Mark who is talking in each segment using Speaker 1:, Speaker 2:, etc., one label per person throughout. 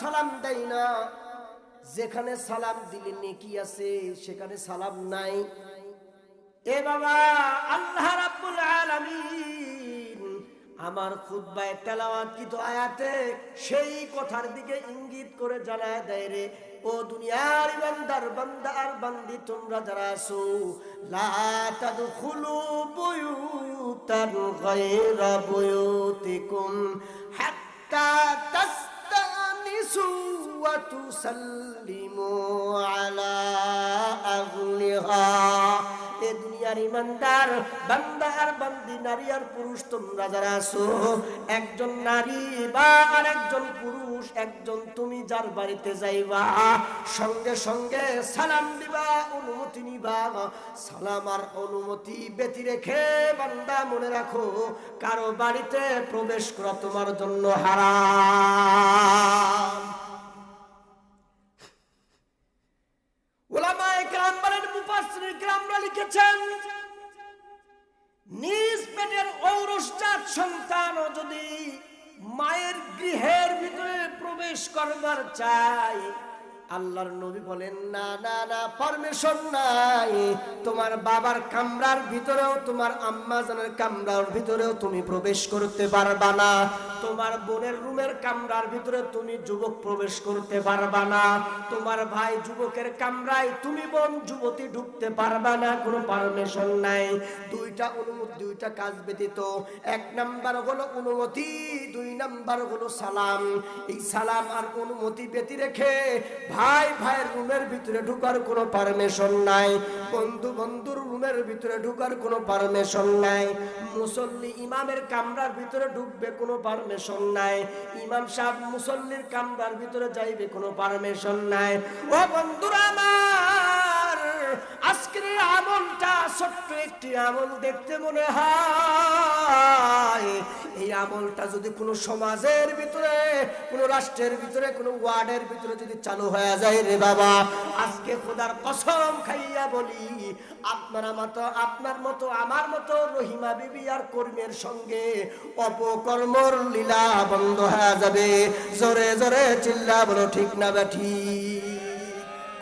Speaker 1: সালাম দেয় না। যেখানে সালাম দিলে নেকি আছে সেখানে সালাম নাই। এ বাবা, আল্লাহ রাব্বুল আলামিন আমার খুতবায় তেলাওয়াতকৃত আয়াতে সেই কথার দিকে ইঙ্গিত করে জানায় দেয় রে, ও দুনিয়ার বান্দার বান্দা আর বান্দি তোমরা যারা আছো, লা তাদখুলু বুয়ুতান গায়রা বুয়ুতিকুম হাত্তা তাস্তানিসু ওয়া তুসাল্লিমু আলা আহলিহা। এ দুনিয়ার ইমানদার বান্দা আর বান্দি, নারী আর পুরুষ তোমরা যারা আছো, একজন নারী বা আর একজন পুরুষ, একজন তুমি যার বাড়িতে যাইবা সঙ্গে সঙ্গে সালাম দিবা, অনুমতি নিবা। সালাম আর অনুমতি ব্যতি রেখে বান্দা মনে রাখো, কারো বাড়িতে প্রবেশ করা তোমার জন্য হারাম। উলামায়ে কেরাম বলেন, মুফাসসিরিন কেরামরা লিখেছেন, নিজ পেটের ঔরসজাত সন্তানও যদি মায়ের গৃহের ভিতরে প্রবেশ করবার চায়, আল্লাহর নবী বলেন না না না, পারমিশন নাই। তোমার বাবার কামরার ভিতরেও, তোমার আম্মা জানের কামরার ভিতরেও তুমি প্রবেশ করতে পারবা না। তোমার বোনের রুমের কামরার ভিতরে তুমি যুবক প্রবেশ করতে পারবা না। তোমার ভাই যুবকের কামরায় তুমি বোন যুবতী ঢুকতে পারবা না, কোনো পারমিশন নাই। দুইটা অনুমতি, দুইটা কাজ ব্যতীত। এক নাম্বার হলো অনুমতি, দুই নাম্বার হলো সালাম। এই সালাম আর অনুমতি ব্যতি রেখে ভাই ভাইয়ের রুমের ভিতরে ঢুকার কোনো পারমিশন নাই। বন্ধু বন্ধুর রুমের ভিতরে ঢুকার কোনো পারমিশন নাই। মুসল্লি ইমামের কামরার ভিতরে ঢুকবে, কোনো পারমিশন নাই। ইমাম সাহেব মুসল্লির কামরার ভিতরে যাইবে, কোনো পারমিশন নাই। ও বন্ধুরা আমার, আজকের আমলটা ছোট্ট একটি আমল দেখতে মনে হয়। এই আমলটা যদি কোনো সমাজের ভিতরে, কোনো রাষ্ট্রের ভিতরে, কোনো ওয়ার্ডের ভিতরে যদি চালু হয়ে যায় রে বাবা, আজকে খোদার কসম খাইয়া বলি, আপনার মতো আমার মতো রহিমা বিবি আর কর্মের সঙ্গে অপকর্মর লীলা বন্ধ হয়ে যাবে। জোরে জোরে চিল্লা বলো ঠিক না বেঠি?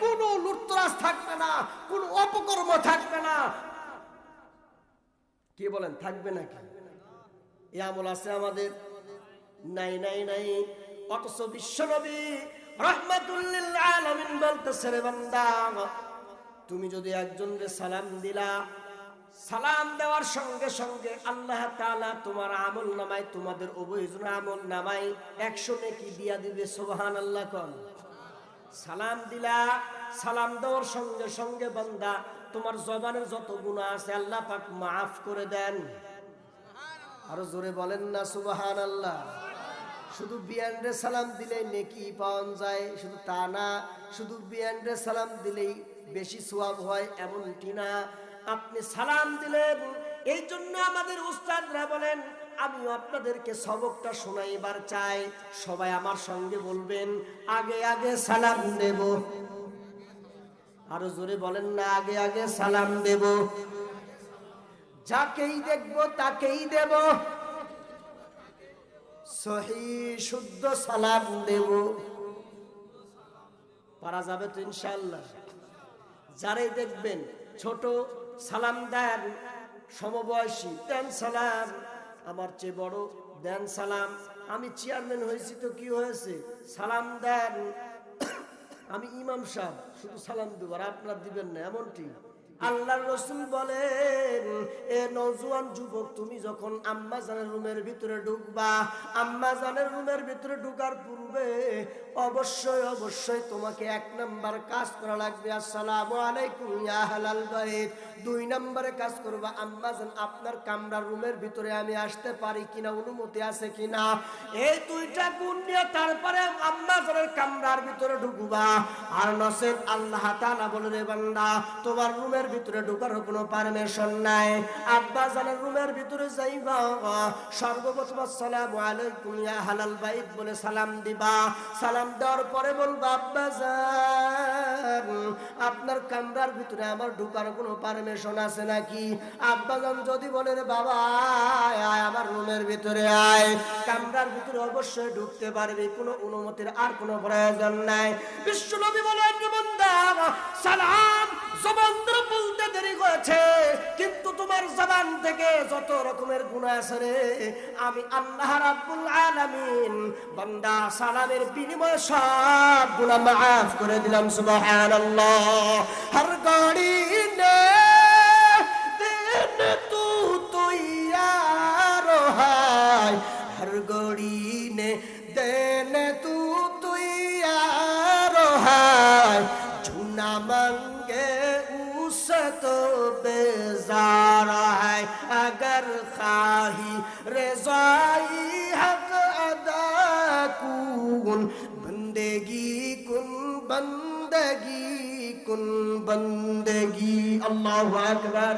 Speaker 1: কোনো লুটতরাজ থাকবে না, কোনো অপকর্ম থাকবে না। কি বলেন, থাকবে নাকি? এই আমল আছে আমাদের? নাই নাই নাই। অথচ বিশ্বনবী রাহমাতুল লিল আলামিন বলতেছে, রে বান্দা, তুমি যদি একজনকে সালাম দিলা, সালাম দেওয়ার সঙ্গে সঙ্গে আল্লাহ তাআলা তোমার আমল নামায়, তোমাদের উভয়জনের আমল নামায় 100 নেকি দিয়া দিবে। সুবহানাল্লাহ কোন। সালাম দিলা, সালাম দেওয়ার সঙ্গে সঙ্গে বান্দা তোমার জবানের যত গুনাহ আছে আল্লাহ পাক মাফ করে দেন। আরো জোরে বলেন না সুবহানাল্লাহ। শুধু বিয়ানরে সালাম দিলেই নেকি পাওয়া যায় শুধু তা না, শুধু বিয়ানরে সালাম দিলেই বেশি সওয়াব হয় এমনটি না। আপনি সালাম দিলেন, এই জন্য আমাদের উস্তাদরা বলেন, আমিও আপনাদেরকে সবকটা শোনাইবার চাই। সবাই আমার সঙ্গে বলবেন, আগে আগে সালাম দেব। আরো জোরে বলেন না, আগে আগে সালাম দেব। যাকেই দেখব তাকেই দেব, সহিহ শুদ্ধ সালাম দেব। পারা যাবে তো ইনশাআল্লাহ? যারাই দেখবেন ছোট সালাম দেন, সমবয়সী দেন সালাম, আমার চেয়ে বড় দেন সালাম। আমি চেয়ারম্যান হয়েছি তো কি হয়েছে, সালাম দেন। আমি ইমাম সাহেব, শুধু সালাম দেব আর আপনার দিবেন না, এমনটি? আল্লাহর রাসূল বলেন, এ নওজোয়ান যুবক, তুমি যখন আম্মা জানের রুমের ভিতরে ঢুকবা, আম্মা জানের রুমের ভিতরে ঢুকার পূর্বে অবশ্যই অবশ্যই তোমাকে 1 নাম্বার কাজ করা লাগবে, আসসালামু আলাইকুম ইয়া আহলাল বাইত। 2 নম্বরে কাজ করবা, আম্মা জান আপনার কামরার রুমের ভিতরে আমি আসতে পারি কিনা, অনুমতি আছে কিনা। এই 2টা গুণ নিয়ে তারপরে আম্মা জানের কামরার ভিতরে ঢুকবা। আর নসেব আল্লাহ তাআলা বলে, রে বান্দা, তোমার রুমের ভিতরে ঢোকার কোনো পারমিশন নাই। আব্বা জানের রুমের ভিতরে যাইবা, সর্বপ্রথম আসসালামু আলাইকুম ইয়া হালাল বাইত বলে সালাম দিবা। সালাম দেওয়ার পরে বলবা, আব্বা জান আপনার কামরার ভিতরে আমার ঢোকার কোনো পারমিশন আছে নাকি? আব্বা জান যদি বলেন বাবা আয় আমার রুমের ভিতরে আয়, কামরার ভিতরে অবশ্যই ঢুকতে পারবি, কোনো অনুমতির আর কোনো প্রয়োজন নাই। বিশ্বনবী বলেন, বান্দা সালাম জবান দিয়ে বলতে দেরি হয়েছে, কিন্তু তোমার জবান থেকে যত রকমের গুনাহ আছে রে, আমি আল্লাহ রাব্বুল আলামিন বান্দা সালামের বিনিময়ে সব গুনাহ মাফ করে দিলাম। সুবহানাল্লাহ। হর গাড়ি নে দিন তু তৈয়ার হায়, হর গড়ি নে দেন তু তৈয়ার হায়, ঝুনা মাंगे उसे तो बेजार है, अगर खाही रज़ाई हक अदा कुन बंदगी कुन बंदगी कुन बंदगी। अल्लाहु अकबर।